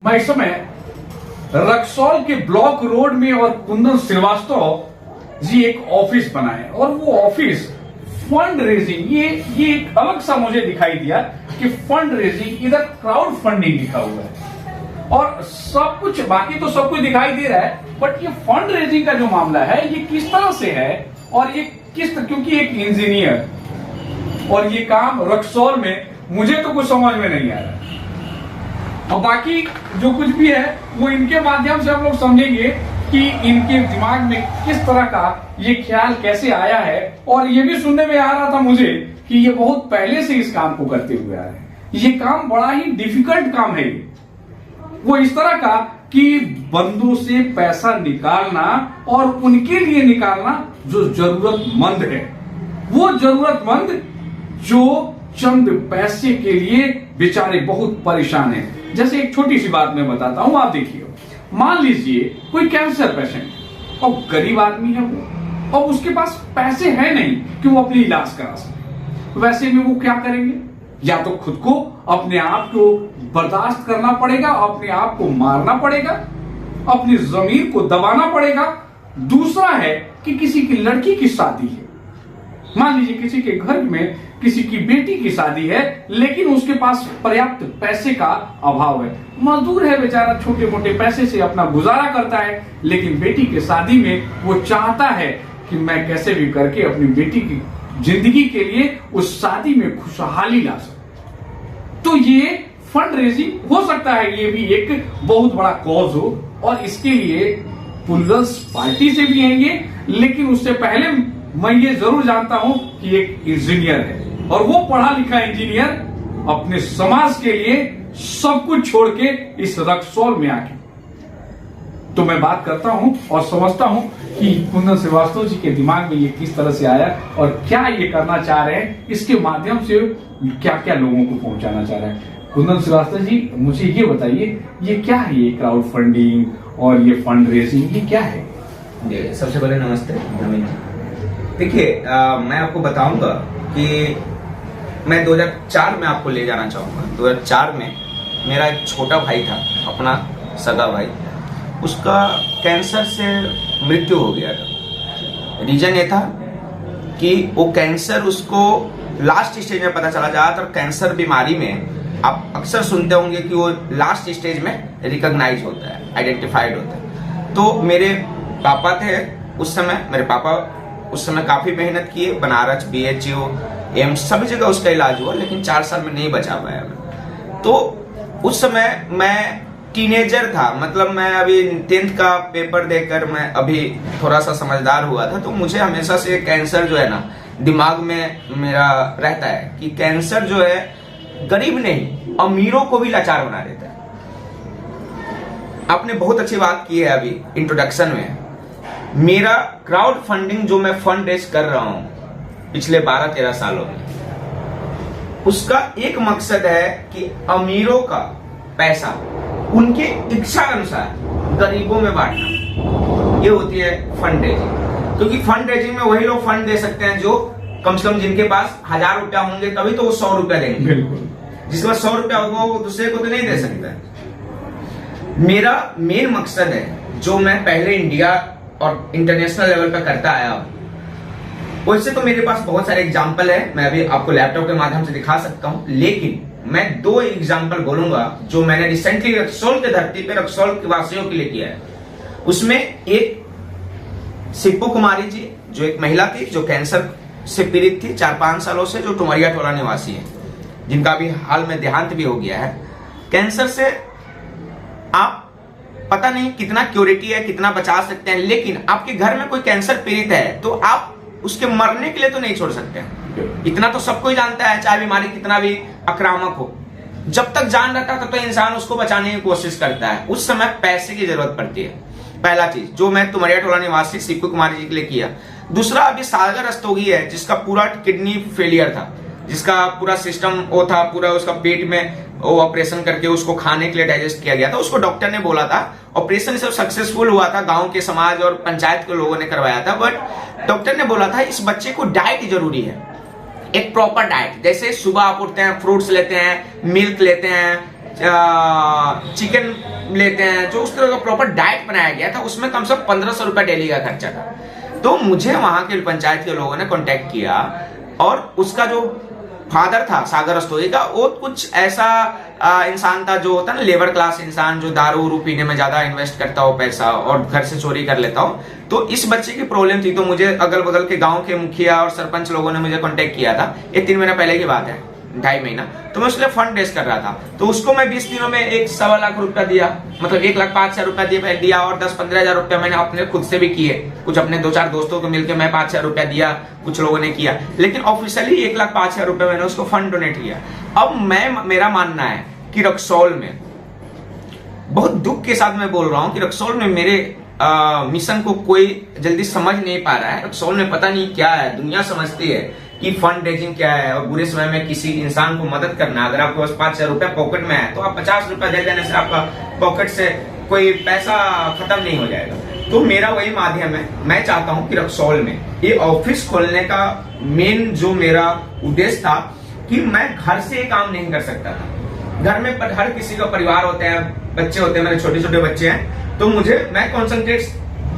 मैं इस समय रक्सौल के ब्लॉक रोड में और कुंदन श्रीवास्तव जी एक ऑफिस बनाए और वो ऑफिस फंड रेजिंग, ये एक अलग सा मुझे दिखाई दिया कि फंड रेजिंग, इधर क्राउड फंडिंग लिखा हुआ है और सब कुछ बाकी तो सब कुछ दिखाई दे रहा है, बट ये फंड रेजिंग का जो मामला है ये किस तरह से है और ये क्योंकि एक इंजीनियर और ये काम रक्सौल में, मुझे तो कुछ समझ में नहीं आ रहा और बाकी जो कुछ भी है वो इनके माध्यम से हम लोग समझेंगे कि इनके दिमाग में किस तरह का ये ख्याल कैसे आया है। और ये भी सुनने में आ रहा था मुझे कि ये बहुत पहले से इस काम को करते हुए आ रहे हैं। ये काम बड़ा ही डिफिकल्ट काम है। वो इस तरह का कि बंदों से पैसा निकालना और उनके लिए निकालना जो जरूरतमंद है, वो जरूरतमंद जो चंद पैसे के लिए बेचारे बहुत परेशान हैं। जैसे एक छोटी सी बात मैं बताता हूं, आप देखिए, मान लीजिए कोई कैंसर पेशेंट और गरीब आदमी है वो, और उसके पास पैसे हैं नहीं कि वो अपनी इलाज करा सके। वैसे में वो क्या करेंगे? या तो खुद को, अपने आप को बर्दाश्त करना पड़ेगा, अपने आप को मारना पड़ेगा, अपनी जमीर को दबाना पड़ेगा। दूसरा है कि किसी की लड़की की शादी है, मान लीजिए किसी के घर में किसी की बेटी की शादी है, लेकिन उसके पास पर्याप्त पैसे का अभाव है, मजदूर है बेचारा, छोटे मोटे पैसे से अपना गुजारा करता है, लेकिन बेटी के शादी में वो चाहता है कि मैं कैसे भी करके अपनी बेटी की जिंदगी के लिए उस शादी में खुशहाली ला सकूं। तो ये फंड रेजिंग हो सकता है, ये भी एक बहुत बड़ा कॉज हो और इसके लिए पुलिस पार्टी से भी आएंगे, लेकिन उससे पहले मैं ये जरूर जानता हूं कि एक इंजीनियर है और वो पढ़ा लिखा इंजीनियर अपने समाज के लिए सब कुछ छोड़ के इस रक्सौल में आके, तो मैं बात करता हूं और समझता हूं कि कुंदन श्रीवास्तव जी के दिमाग में ये किस तरह से आया और क्या ये करना चाह रहे हैं, इसके माध्यम से क्या क्या लोगों को पहुंचाना चाह रहे हैं। कुंदन श्रीवास्तव जी, मुझे ये बताइए, ये क्या है, ये क्राउड फंडिंग और ये फंड रेजिंग, ये क्या है? सबसे पहले नमस्ते नवीन। देखिए, मैं आपको बताऊंगा कि मैं 2004 में आपको ले जाना चाहूंगा। 2004 में मेरा एक छोटा भाई था, अपना सगा भाई, उसका कैंसर से मृत्यु हो गया था। रीजन ये था कि वो कैंसर उसको लास्ट स्टेज में पता चला। ज़्यादातर कैंसर बीमारी में आप अक्सर सुनते होंगे कि वो लास्ट स्टेज में रिकॉग्नाइज होता है, आइडेंटिफाइड होता है। तो मेरे पापा थे उस समय, मेरे पापा उस समय काफी मेहनत किए, बनारस, BHU, एम्स, सभी जगह उसका इलाज हुआ, लेकिन 4 साल में नहीं बचा पाया मैं। तो उस समय मैं टीनेजर था, मतलब मैं अभी 10th का पेपर देकर मैं अभी थोड़ा सा समझदार हुआ था। तो मुझे हमेशा से कैंसर जो है ना दिमाग में मेरा रहता है कि कैंसर जो है गरीब नहीं, अमीरों को भी लाचार बना देता है। आपने बहुत अच्छी बात की है अभी इंट्रोडक्शन में। मेरा क्राउड फंडिंग जो मैं फंड रेज कर रहा हूं पिछले 12-13 सालों में, उसका एक मकसद है कि अमीरों का पैसा उनके इच्छा अनुसार गरीबों में बांटना। ये होती है फंड रेजिंग, क्योंकि फंड रेजिंग में वही लोग फंड दे सकते हैं जो कम से कम जिनके पास 1000 रुपया होंगे, तभी तो वो 100 रुपया देंगे। जिसके पास 100 रुपया होगा वो दूसरे को तो नहीं दे सकता। मेरा मेन मकसद है जो मैं पहले इंडिया और इंटरनेशनल लेवल पे करता आया हूं। वैसे तो मेरे पास बहुत सारे एग्जाम्पल है, मैं अभी आपको लैपटॉप के माध्यम से दिखा सकता हूं, लेकिन मैं 2 एग्जाम्पल बोलूंगा जो मैंने रिसेंटली रक्सौल की धरती पे रक्सौल के वासियों के लिए किया है। उसमें एक सिप्पू कुमारी जी, जो एक महिला थी जो कैंसर से पीड़ित थी 4-5 सालों से, जो टुमरिया टोला निवासी है, जिनका अभी हाल में देहांत भी हो गया है। कैंसर से आप पता नहीं कितना क्योरिटी है, कितना बचा सकते हैं, लेकिन आपके घर में कोई कैंसर पीड़ित है तो आप उसके मरने के लिए तो नहीं छोड़ सकते हैं। इतना तो सबको ही जानता है, चाहे बीमारी कितना भी आक्रामक हो, जब तक जान रहता है तब तक इंसान उसको बचाने की कोशिश करता है। उस समय पैसे की जरूरत पड़ती है, पहला चीज जो मैं तुमरिया टोला निवासी सिप्पू कुमारी जी के लिए किया। दूसरा, अभी सागर रस्तोगी है जिसका पूरा किडनी फेलियर था, जिसका पूरा सिस्टम वो था, पूरा उसका पेट में वो ऑपरेशन करके उसको खाने के लिए डाइजेस्ट किया गया था। उसको डॉक्टर ने बोला था, ऑपरेशन सब सक्सेसफुल हुआ था, गांव के समाज और पंचायत के लोगों ने करवाया था, बट डॉक्टर ने बोला था इस बच्चे को डाइट जरूरी है, एक प्रॉपर डाइट। जैसे सुबह आप उठते हैं, फ्रूट्स लेते हैं, मिल्क लेते हैं, चिकन लेते हैं, जो उस तरह का प्रॉपर डाइट बनाया गया था, उसमें कम से कम 1500 रुपया डेली का खर्चा था। तो मुझे वहां के पंचायत के लोगों ने कांटेक्ट किया और उसका जो फादर था सागर रस्तोगी का, वो कुछ ऐसा इंसान था जो होता है ना लेबर क्लास इंसान, जो दारू उरू पीने में ज्यादा इन्वेस्ट करता हो पैसा और घर से चोरी कर लेता हो। तो इस बच्चे की प्रॉब्लम थी, तो मुझे अगल बगल के गांव के मुखिया और सरपंच लोगों ने मुझे कांटेक्ट किया था। ये 3 महीना पहले की बात है, 2.5 महीना। तो मैं उसके लिए फंड रेज कर रहा था, तो उसको मैं 20 दिनों में 1.25 लाख रुपया दिया, मतलब 1,05,000 रुपया दिया और 10-15 हजार रुपया मैंने अपने खुद से भी किए, कुछ अपने 2-4 दोस्तों को मिलकर मैं 5,000 रुपया दिया, कुछ लोगों ने किया, लेकिन ऑफिशियली 1,05,000 रुपया मैंने उसको फंड डोनेट किया। अब मेरा मानना है कि रक्सौल में, बहुत दुख के साथ मैं बोल रहा हूं कि रक्सौल में मेरे मिशन को कोई जल्दी समझ नहीं पा रहा है। रक्सौल में पता नहीं क्या है, दुनिया समझती है कि फंड रेजिंग क्या है और बुरे समय में किसी इंसान को मदद करना। अगर आपके पास 5,000 रुपया पॉकेट में है तो आप 50 रुपया दे देने से आपका पॉकेट से कोई पैसा खत्म नहीं हो जाएगा। तो मेरा वही माध्यम है, मैं चाहता हूं कि रक्सौल में ये ऑफिस खोलने का मेन जो मेरा उद्देश्य था कि मैं घर से काम नहीं कर सकता था। घर में हर किसी का परिवार होते हैं, बच्चे होते हैं, मेरे छोटे छोटे बच्चे हैं, तो मैं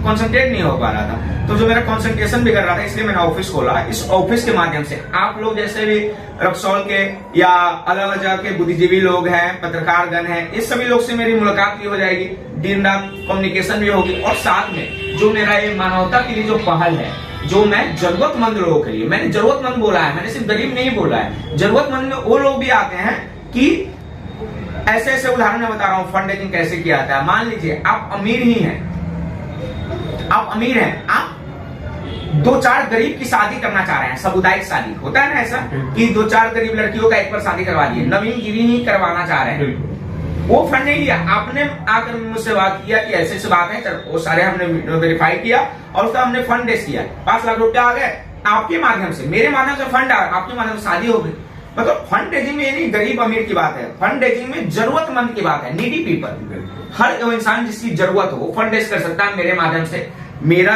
कंसंट्रेट नहीं हो पा रहा था। तो जो मेरा कंसंट्रेशन भी कर रहा था, इसलिए मैंने ऑफिस खोला। इस ऑफिस के माध्यम से आप लोग जैसे भी रक्सौल के या अलग अलग जगह के बुद्धिजीवी लोग हैं, पत्रकार गण हैं, इस सभी लोग से मेरी मुलाकात भी हो जाएगी, दिन रात कम्युनिकेशन भी होगी। और साथ में जो मेरा ये मानवता के लिए जो पहल है, जो मैं जरूरतमंद लोगों के लिए, मैंने जरूरतमंद बोला है, मैंने सिर्फ गरीब नहीं बोला है, जरूरतमंद में वो लोग भी आते हैं कि ऐसे ऐसे उदाहरण मैं बता रहा हूं फंड रेजिंग कैसे किया जाता है। मान लीजिए आप अमीर ही हैं, आप 2-4 गरीब की शादी करना चाह रहे हैं, सामुदायिक शादी होता है ना ऐसा कि 2-4 गरीब लड़कियों का एक बार शादी करवा दिए, नवीन गिरी ही करवाना चाह रहे हैं, वो फंड नहीं लिया। आपने आकर मुझसे बात किया कि ऐसे ऐसे बात है, वो सारे हमने वेरीफाई किया और उसका हमने फंड रेज किया, 5 लाख रुपया आ गए आपके माध्यम से, मेरे माध्यम से फंड आ गया, आपके माध्यम से शादी हो गई। मतलब फंड रेजिंग में नहीं गरीब अमीर की बात है, फंड रेजिंग में जरूरतमंद की बात है, नीडी पीपल, हर वो इंसान जिसकी जरूरत हो वो फंड रेज कर सकता है मेरे माध्यम से। मेरा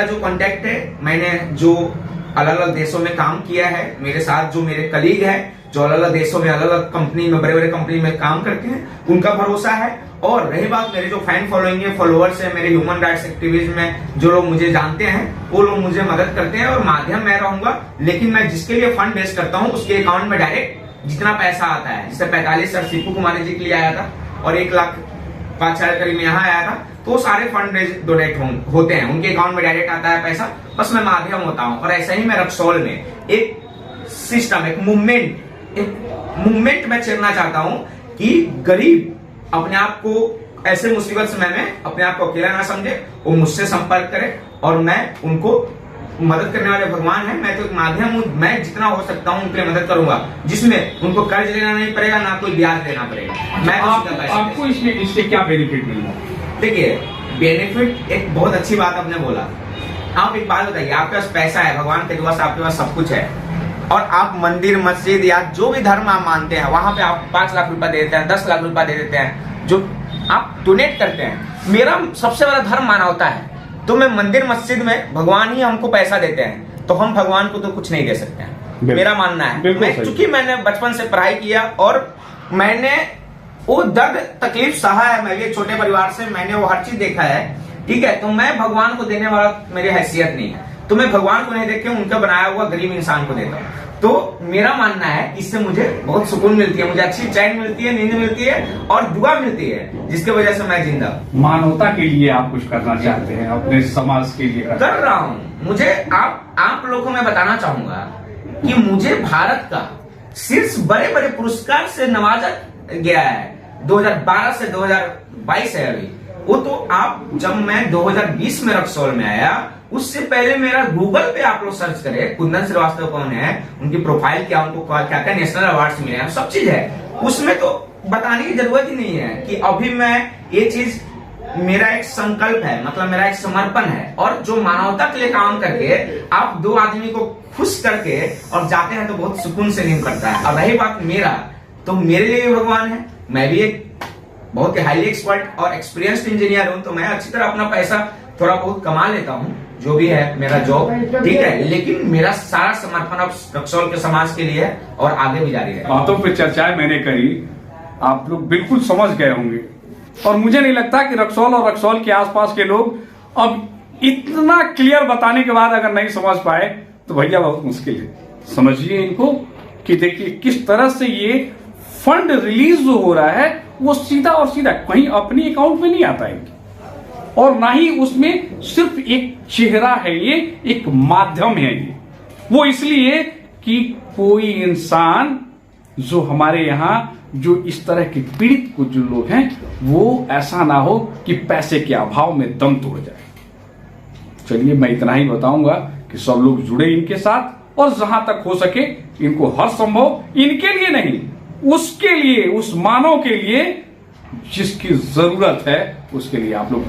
जो कांटेक्ट है, मैंने जो अलग अलग देशों में काम किया है, मेरे साथ जो मेरे कलीग हैं जो अलग अलग देशों में अलग अलग कंपनी में बड़े बड़े कंपनी में काम करते हैं, उनका भरोसा है। और रही बात मेरे जो फैन फॉलोइंग है, फॉलोअर्स है, मेरे ह्यूमन राइट्स एक्टिविज्म में जो लोग मुझे जानते हैं, वो लोग मुझे मदद करते हैं और माध्यम मैं रहूंगा। लेकिन मैं जिसके लिए फंड रेज करता हूँ उसके अकाउंट में डायरेक्ट जितना पैसा आता है, जैसे 45 शिपू कुमार जी के लिए आया था और 1,05,000 करीब यहाँ आया था, तो सारे फंड रेज डोनेट होते हैं, उनके अकाउंट में डायरेक्ट आता है पैसा, बस मैं माध्यम होता हूँ। और ऐसा ही मैं रक्सौल में एक सिस्टम, एक मूवमेंट मैं चलना चाहता हूँ कि गरीब अपने आप को ऐसे मुसीबत समय में अपने आप को अकेला ना समझे, वो मुझसे संपर्क करे और मैं उनको मदद करने वाले भगवान है, मैं तो एक माध्यम हूँ, मैं जितना हो सकता हूँ उनके लिए मदद करूंगा, जिसमें उनको कर्ज लेना नहीं पड़ेगा, ना कोई ब्याज देना पड़ेगा। मैं आपको इससे क्या बेनिफिट मिलेगा? देखिए, बेनिफिट एक बहुत अच्छी बात आपने बोला। आप एक बात बताइए, आपके पास पैसा है, भगवान के दुआ से आपके पास सब कुछ है, और आप मंदिर मस्जिद या जो भी धर्म आप मानते हैं वहां पे आप 5 लाख रुपया दे देते हैं, 10 लाख रुपया दे देते हैं, जो आप डोनेट करते हैं। मेरा सबसे बड़ा धर्म मानवता है, तो मैं मंदिर मस्जिद में भगवान ही हमको पैसा देते हैं, तो हम भगवान को तो कुछ नहीं दे सकते हैं, मेरा मानना है। मैं चूंकि मैंने बचपन से पढ़ाई किया और मैंने वो दर्द तकलीफ सहा है, मैं भी एक छोटे परिवार से, मैंने वो हर चीज देखा है, ठीक है। तो मैं भगवान को देने वाला मेरी हैसियत नहीं है, तो मैं भगवान को नहीं देख के उनका बनाया हुआ गरीब इंसान को देता हूँ। तो मेरा मानना है इससे मुझे बहुत सुकून मिलती है, मुझे अच्छी चैन मिलती है, नींद मिलती है और दुआ मिलती है, जिसकी वजह से मैं जिंदा। मानवता के लिए आप कुछ करना चाहते हैं, अपने समाज के लिए कर रहा हूँ। मुझे आप लोगों को मैं बताना चाहूंगा कि मुझे भारत का शीर्ष बड़े बड़े पुरस्कार से नवाजा गया है। 2012 से 2022 है अभी वो, तो आप जब मैं 2020 में रक्सौल में आया, उससे पहले मेरा गूगल पे आप लोग सर्च करें, कुंदन श्रीवास्तव कौन है, उनकी प्रोफाइल क्या, उनको क्या क्या नेशनल अवार्ड्स मिले हैं, सब चीज है उसमें, तो बताने की जरूरत ही नहीं है कि अभी मैं ये चीज, मेरा एक संकल्प है, मतलब मेरा एक समर्पण है। और जो मानवता के लिए काम करके आप 2 आदमी को खुश करके और जाते हैं तो बहुत सुकून से नींद करता है। अब रही बात मेरा, तो मेरे लिए भी भगवान है, मैं भी एक बहुत ही हाईली एक्सपर्ट और एक्सपीरियंस्ड इंजीनियर हूं, तो मैं अच्छी तरह अपना पैसा थोड़ा बहुत कमा लेता हूं, जो भी है मेरा जॉब, ठीक है। लेकिन मेरा सारा समर्पण अब रक्सौल के समाज के लिए है और आगे भी जारी है। बातों पे चर्चाएं मैंने करी, आप लोग बिल्कुल समझ गए होंगे। और मुझे नहीं लगता कि रक्सौल और रक्सौल के आसपास के लोग अब इतना क्लियर बताने के बाद अगर नहीं समझ पाए तो भैया बहुत मुश्किल है। समझिए इनको कि देखिए किस तरह से ये फंड रिलीज जो हो रहा है वो सीधा और सीधा कहीं अपनी अकाउंट में नहीं आता है इनके, और ना ही उसमें सिर्फ एक चेहरा है, ये एक माध्यम है ये। वो इसलिए कि कोई इंसान जो हमारे यहां जो इस तरह के पीड़ित कुछ जो लोग हैं वो ऐसा ना हो कि पैसे के अभाव में दम तोड़ जाए। चलिए मैं इतना ही बताऊंगा कि सब लोग जुड़े इनके साथ, और जहां तक हो सके इनको हर संभव, इनके लिए नहीं उसके लिए, उस मानव के लिए जिसकी जरूरत है उसके लिए आप लोग